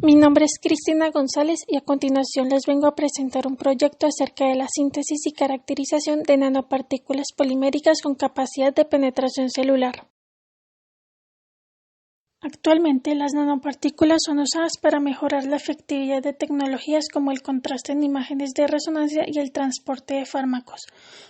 Mi nombre es Cristina González y a continuación les vengo a presentar un proyecto acerca de la síntesis y caracterización de nanopartículas poliméricas con capacidad de penetración celular. Actualmente, las nanopartículas son usadas para mejorar la efectividad de tecnologías como el contraste en imágenes de resonancia y el transporte de fármacos.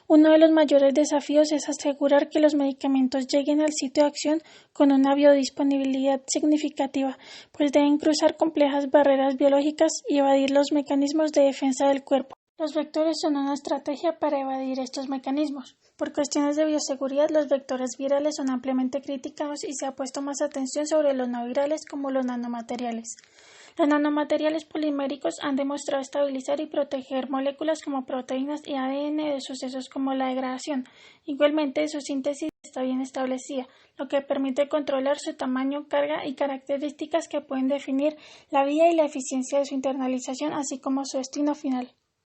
Uno de los mayores desafíos es asegurar que los medicamentos lleguen al sitio de acción con una biodisponibilidad significativa, pues deben cruzar complejas barreras biológicas y evadir los mecanismos de defensa del cuerpo. Los vectores son una estrategia para evadir estos mecanismos. Por cuestiones de bioseguridad, los vectores virales son ampliamente criticados y se ha puesto más atención sobre los no virales como los nanomateriales. Los nanomateriales poliméricos han demostrado estabilizar y proteger moléculas como proteínas y ADN de sucesos como la degradación. Igualmente, su síntesis está bien establecida, lo que permite controlar su tamaño, carga y características que pueden definir la vía y la eficiencia de su internalización, así como su destino final.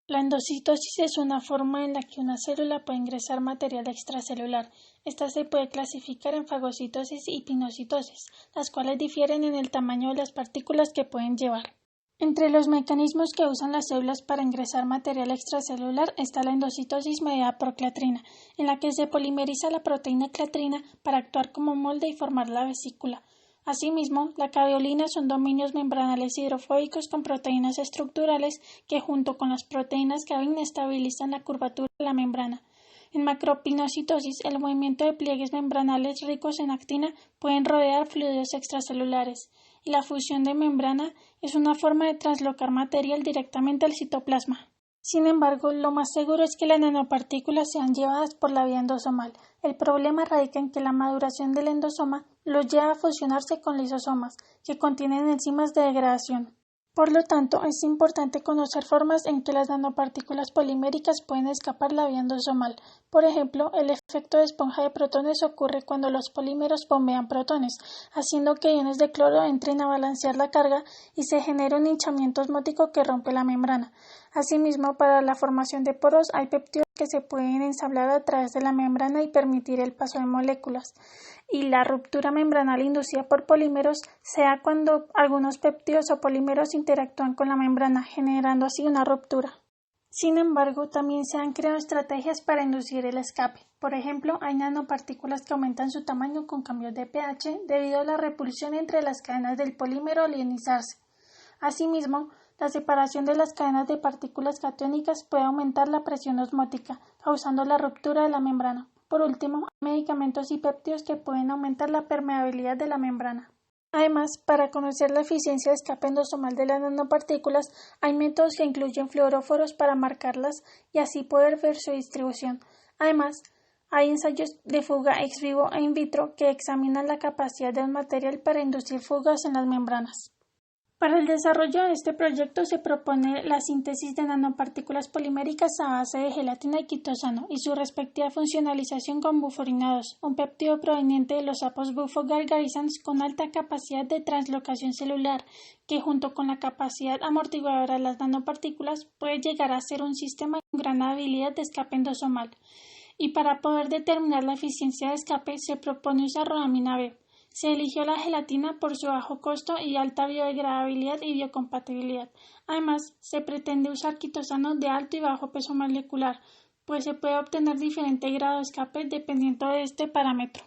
La endocitosis es una forma en la que una célula puede ingresar material extracelular. Esta se puede clasificar en fagocitosis y pinocitosis, las cuales difieren en el tamaño de las partículas que pueden llevar. Entre los mecanismos que usan las células para ingresar material extracelular está la endocitosis mediada por clatrina, en la que se polimeriza la proteína clatrina para actuar como molde y formar la vesícula. Asimismo, la caveolina son dominios membranales hidrofóbicos con proteínas estructurales que junto con las proteínas Cavin estabilizan la curvatura de la membrana. En macropinocitosis, el movimiento de pliegues membranales ricos en actina pueden rodear fluidos extracelulares, y la fusión de membrana es una forma de traslocar material directamente al citoplasma. Sin embargo, lo más seguro es que las nanopartículas sean llevadas por la vía endosomal. El problema radica en que la maduración del endosoma los lleva a fusionarse con lisosomas, que contienen enzimas de degradación. Por lo tanto, es importante conocer formas en que las nanopartículas poliméricas pueden escapar la vía endosomal. Por ejemplo, el efecto de esponja de protones ocurre cuando los polímeros bombean protones, haciendo que iones de cloro entren a balancear la carga y se genere un hinchamiento osmótico que rompe la membrana. Asimismo, para la formación de poros hay péptidos que se pueden ensamblar a través de la membrana y permitir el paso de moléculas. Y la ruptura membranal inducida por polímeros se da cuando algunos péptidos o polímeros interactúan con la membrana, generando así una ruptura. Sin embargo, también se han creado estrategias para inducir el escape. Por ejemplo, hay nanopartículas que aumentan su tamaño con cambios de pH debido a la repulsión entre las cadenas del polímero al ionizarse. Asimismo, la separación de las cadenas de partículas catiónicas puede aumentar la presión osmótica, causando la ruptura de la membrana. Por último, hay medicamentos y péptidos que pueden aumentar la permeabilidad de la membrana. Además, para conocer la eficiencia de escape endosomal de las nanopartículas, hay métodos que incluyen fluoróforos para marcarlas y así poder ver su distribución. Además, hay ensayos de fuga ex vivo e in vitro que examinan la capacidad de un material para inducir fugas en las membranas. Para el desarrollo de este proyecto se propone la síntesis de nanopartículas poliméricas a base de gelatina y quitosano y su respectiva funcionalización con buforina 2, un péptido proveniente de los sapos Bufo gargarisans con alta capacidad de translocación celular, que junto con la capacidad amortiguadora de las nanopartículas puede llegar a ser un sistema con gran habilidad de escape endosomal. Y para poder determinar la eficiencia de escape se propone usar rodamina B. Se eligió la gelatina por su bajo costo y alta biodegradabilidad y biocompatibilidad. Además, se pretende usar quitosano de alto y bajo peso molecular, pues se puede obtener diferente grado de escape dependiendo de este parámetro.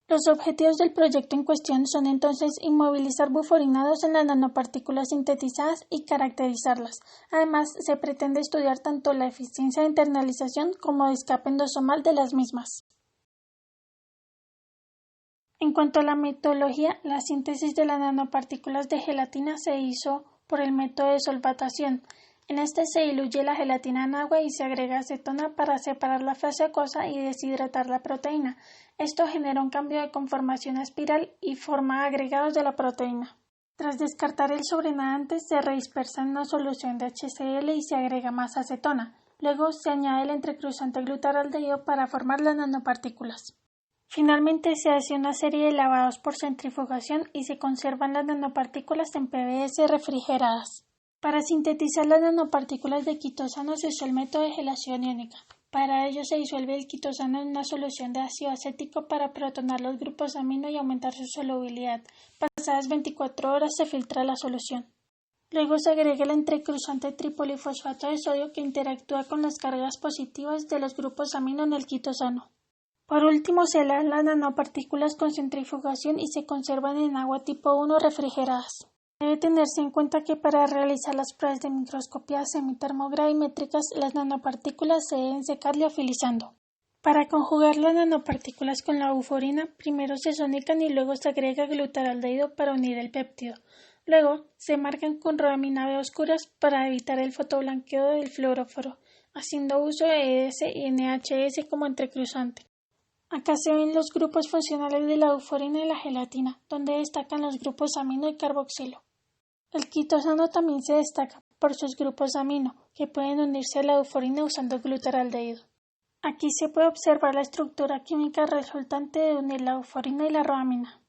Los objetivos del proyecto en cuestión son entonces inmovilizar buforinados en las nanopartículas sintetizadas y caracterizarlas. Además, se pretende estudiar tanto la eficiencia de internalización como de escape endosomal de las mismas. En cuanto a la metodología, la síntesis de las nanopartículas de gelatina se hizo por el método de solvatación. En este se diluye la gelatina en agua y se agrega acetona para separar la fase acuosa y deshidratar la proteína. Esto genera un cambio de conformación a espiral y forma agregados de la proteína. Tras descartar el sobrenadante, se redispersa en una solución de HCl y se agrega más acetona. Luego se añade el entrecruzante glutaraldehído para formar las nanopartículas. Finalmente se hace una serie de lavados por centrifugación y se conservan las nanopartículas en PBS refrigeradas. Para sintetizar las nanopartículas de quitosano se usó el método de gelación iónica. Para ello se disuelve el quitosano en una solución de ácido acético para protonar los grupos amino y aumentar su solubilidad. Pasadas 24 horas se filtra la solución. Luego se agrega el entrecruzante tripolifosfato de sodio que interactúa con las cargas positivas de los grupos amino en el quitosano. Por último, se lavan las nanopartículas con centrifugación y se conservan en agua tipo 1 refrigeradas. Debe tenerse en cuenta que para realizar las pruebas de microscopía semitermogravimétricas, las nanopartículas se deben secar liofilizando. Para conjugar las nanopartículas con la euforina, primero se sonican y luego se agrega glutaraldehído para unir el péptido. Luego, se marcan con rodamina B oscuras para evitar el fotoblanqueo del fluoróforo, haciendo uso de ES y NHS como entrecruzante. Acá se ven los grupos funcionales de la euforina y la gelatina, donde destacan los grupos amino y carboxilo. El quitosano también se destaca por sus grupos amino, que pueden unirse a la euforina usando glutaraldehído. Aquí se puede observar la estructura química resultante de unir la euforina y la rodamina.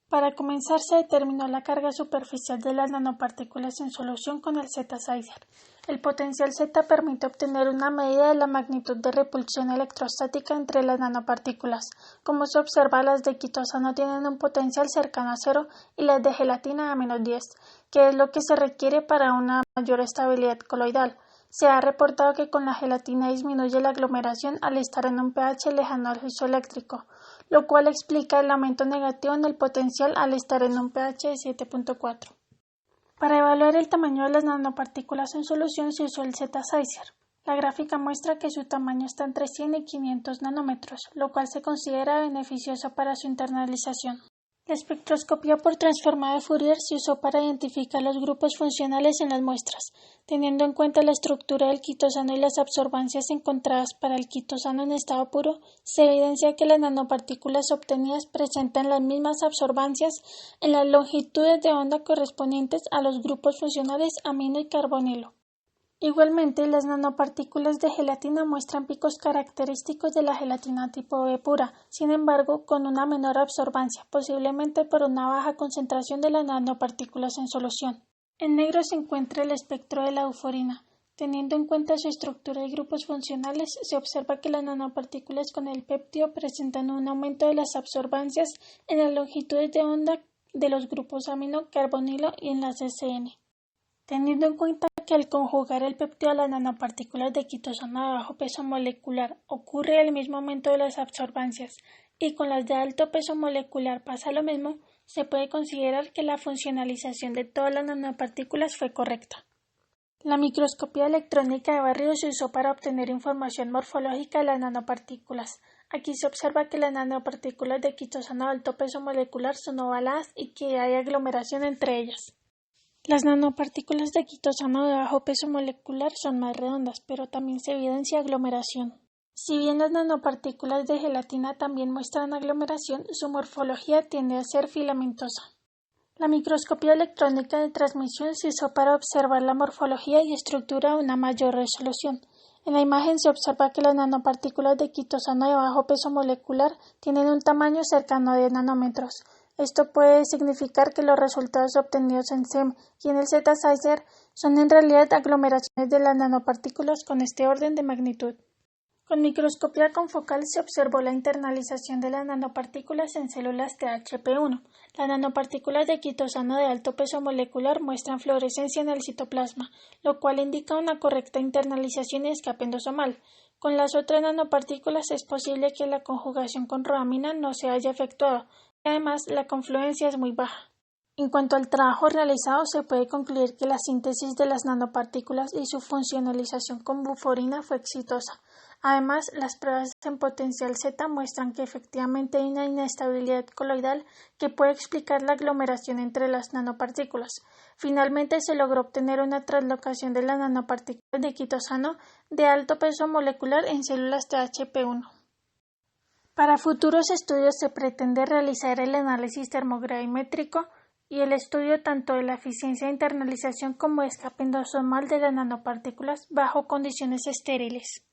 Para comenzar, se determinó la carga superficial de las nanopartículas en solución con el Z-Sizer. El potencial Z permite obtener una medida de la magnitud de repulsión electrostática entre las nanopartículas. Como se observa, las de quitosano tienen un potencial cercano a 0 y las de gelatina a -10, que es lo que se requiere para una mayor estabilidad coloidal. Se ha reportado que con la gelatina disminuye la aglomeración al estar en un pH lejano al isoeléctrico, lo cual explica el aumento negativo en el potencial al estar en un pH de 7.4. Para evaluar el tamaño de las nanopartículas en solución se usó el Z-Sizer. La gráfica muestra que su tamaño está entre 100 y 500 nanómetros, lo cual se considera beneficioso para su internalización. La espectroscopía por transformada de Fourier se usó para identificar los grupos funcionales en las muestras. Teniendo en cuenta la estructura del quitosano y las absorbancias encontradas para el quitosano en estado puro, se evidencia que las nanopartículas obtenidas presentan las mismas absorbancias en las longitudes de onda correspondientes a los grupos funcionales amino y carbonilo. Igualmente, las nanopartículas de gelatina muestran picos característicos de la gelatina tipo B pura, sin embargo, con una menor absorbancia, posiblemente por una baja concentración de las nanopartículas en solución. En negro se encuentra el espectro de la euforina. Teniendo en cuenta su estructura y grupos funcionales, se observa que las nanopartículas con el péptido presentan un aumento de las absorbancias en las longitudes de onda de los grupos amino, carbonilo y en las SN. Teniendo en cuenta que al conjugar el péptido a las nanopartículas de quitosano de bajo peso molecular ocurre el mismo aumento de las absorbancias y con las de alto peso molecular pasa lo mismo, se puede considerar que la funcionalización de todas las nanopartículas fue correcta. La microscopía electrónica de barrido se usó para obtener información morfológica de las nanopartículas. Aquí se observa que las nanopartículas de quitosano de alto peso molecular son ovaladas y que hay aglomeración entre ellas. Las nanopartículas de quitosano de bajo peso molecular son más redondas, pero también se evidencia aglomeración. Si bien las nanopartículas de gelatina también muestran aglomeración, su morfología tiende a ser filamentosa. La microscopía electrónica de transmisión se usó para observar la morfología y estructura a una mayor resolución. En la imagen se observa que las nanopartículas de quitosano de bajo peso molecular tienen un tamaño cercano a 10 nanómetros. Esto puede significar que los resultados obtenidos en SEM y en el Z-Sizer son en realidad aglomeraciones de las nanopartículas con este orden de magnitud. Con microscopía confocal se observó la internalización de las nanopartículas en células THP1. Las nanopartículas de quitosano de alto peso molecular muestran fluorescencia en el citoplasma, lo cual indica una correcta internalización y escape endosomal. Con las otras nanopartículas es posible que la conjugación con rodamina no se haya efectuado. Además, la confluencia es muy baja. En cuanto al trabajo realizado, se puede concluir que la síntesis de las nanopartículas y su funcionalización con buforina fue exitosa. Además, las pruebas en potencial Z muestran que efectivamente hay una inestabilidad coloidal que puede explicar la aglomeración entre las nanopartículas. Finalmente, se logró obtener una translocación de las nanopartículas de quitosano de alto peso molecular en células THP1. Para futuros estudios se pretende realizar el análisis termogravimétrico y el estudio tanto de la eficiencia de internalización como de escape endosomal de las nanopartículas bajo condiciones estériles.